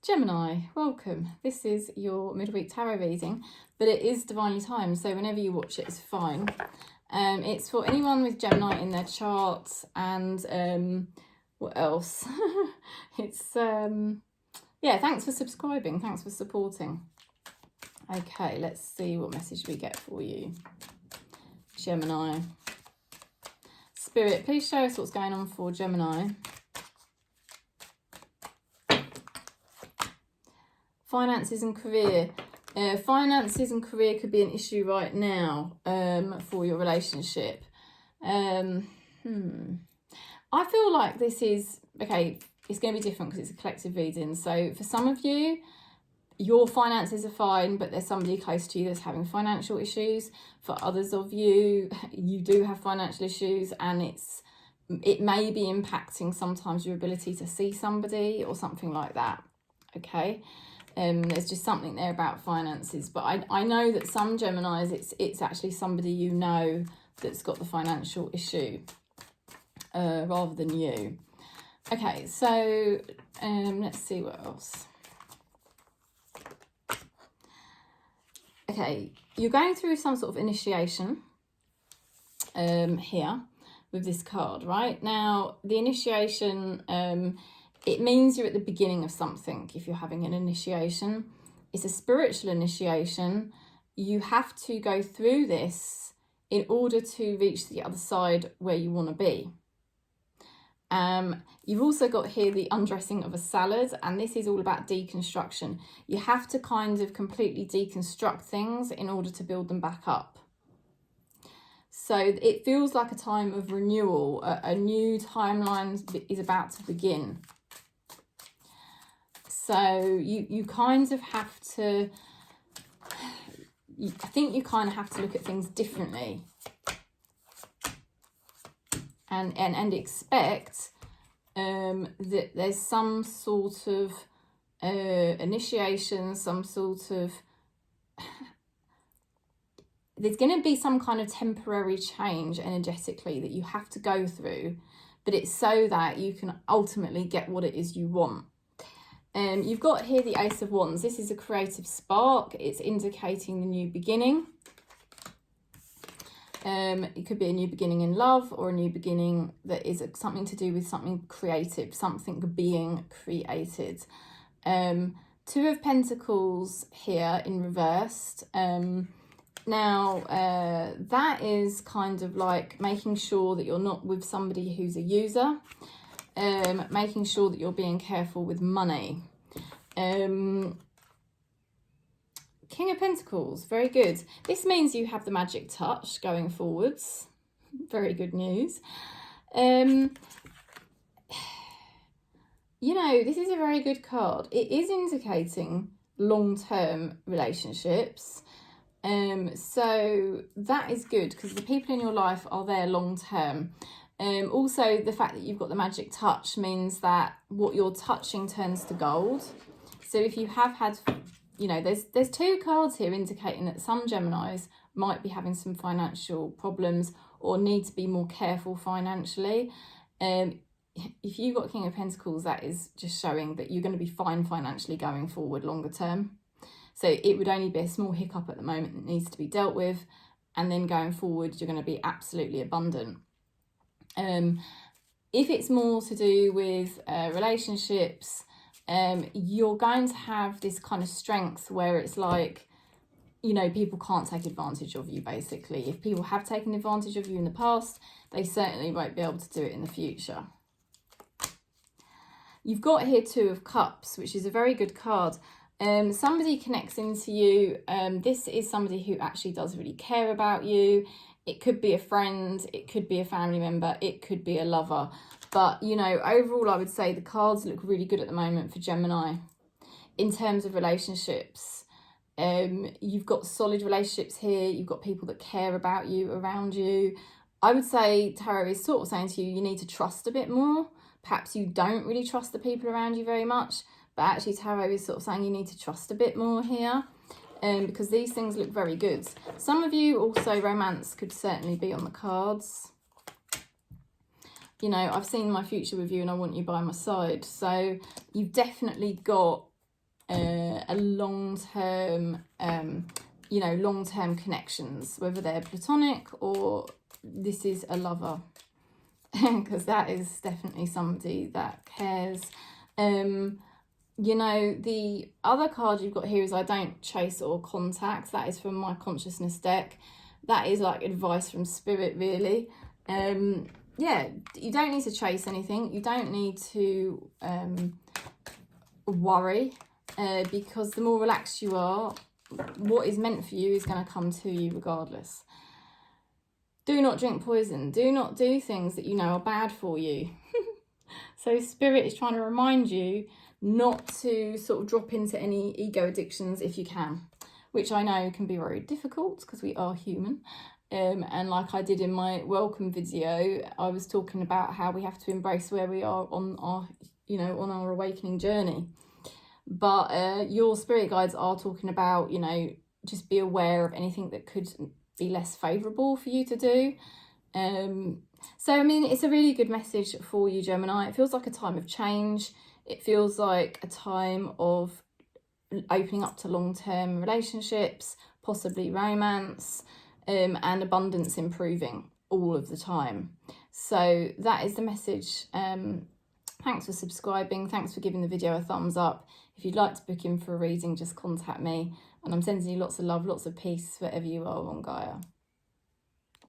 Gemini, welcome. This is your midweek tarot reading, but it is divinely timed, so whenever you watch it, it's fine. It's for anyone with Gemini in their chart, and what else? It's yeah, thanks for subscribing, thanks for supporting. Okay, let's see what message we get for you, Gemini. Spirit, please show us what's going on for Gemini. Finances and career. Finances and career could be an issue right now for your relationship. I feel like this is, okay, it's going to be different because it's a collective reading. So for some of you, your finances are fine, but there's somebody close to you that's having financial issues. For others of you, you do have financial issues, and it may be impacting sometimes your ability to see somebody or something like that. Okay. There's just something there about finances, but I know that some Geminis, it's actually somebody you know that's got the financial issue rather than you. Okay, so let's see what else. Okay, you're going through some sort of initiation here with this card, right? Now, the initiation, it means you're at the beginning of something if you're having an initiation. It's a spiritual initiation. You have to go through this in order to reach the other side where you want to be. You've also got here the undressing of a salad, and this is all about deconstruction. You have to kind of completely deconstruct things in order to build them back up. So it feels like a time of renewal. A new timeline is about to begin. So you kind of have to, I think you kind of have to look at things differently and expect that there's some sort of initiation, some sort of, there's going to be some kind of temporary change energetically that you have to go through, but it's so that you can ultimately get what it is you want. You've got here the Ace of Wands. This is a creative spark. It's indicating the new beginning. It could be a new beginning in love, or a new beginning that is something to do with something creative, something being created. Two of Pentacles here in reversed. Now, that is kind of like making sure that you're not with somebody who's a user. Making sure that you're being careful with money. King of Pentacles, very good. This means you have the magic touch going forwards. Very good news. You know, this is a very good card. It is indicating long-term relationships. So that is good because the people in your life are there long-term. Also, the fact that you've got the magic touch means that what you're touching turns to gold. So if you have had, you know, there's two cards here indicating that some Geminis might be having some financial problems or need to be more careful financially. If you've got King of Pentacles, that is just showing that you're going to be fine financially going forward longer term. So it would only be a small hiccup at the moment that needs to be dealt with. And then going forward, you're going to be absolutely abundant. If it's more to do with relationships, you're going to have this kind of strength where it's like, you know, people can't take advantage of you, basically. If people have taken advantage of you in the past, they certainly won't be able to do it in the future. You've got here Two of Cups, which is a very good card. Somebody connects into you. This is somebody who actually does really care about you. It could be a friend, it could be a family member, it could be a lover. But, you know, overall, I would say the cards look really good at the moment for Gemini. In terms of relationships, you've got solid relationships here. You've got people that care about you, around you. I would say Tarot is sort of saying to you, you need to trust a bit more. Perhaps you don't really trust the people around you very much. But actually, Tarot is sort of saying you need to trust a bit more here. Because these things look very good. Some of you also, romance could certainly be on the cards. You know, I've seen my future with you and I want you by my side. So you've definitely got a long-term, you know, long-term connections, whether they're platonic or this is a lover, because that is definitely somebody that cares. You know, the other card you've got here is I don't chase or contact. That is from my consciousness deck. That is like advice from spirit, really. Yeah, you don't need to chase anything. You don't need to worry, because the more relaxed you are, what is meant for you is going to come to you regardless. Do not drink poison. Do not do things that you know are bad for you. So spirit is trying to remind you not to sort of drop into any ego addictions if you can, which I know can be very difficult because we are human. And like I did in my welcome video, I was talking about how we have to embrace where we are on our, you know, on our awakening journey. But your spirit guides are talking about, you know, just be aware of anything that could be less favourable for you to do. So, I mean, it's a really good message for you, Gemini. It feels like a time of change. It feels like a time of opening up to long-term relationships, possibly romance, and abundance improving all of the time. So that is the message. Thanks for subscribing. Thanks for giving the video a thumbs up. If you'd like to book in for a reading, just contact me. And I'm sending you lots of love, lots of peace wherever you are on Gaia.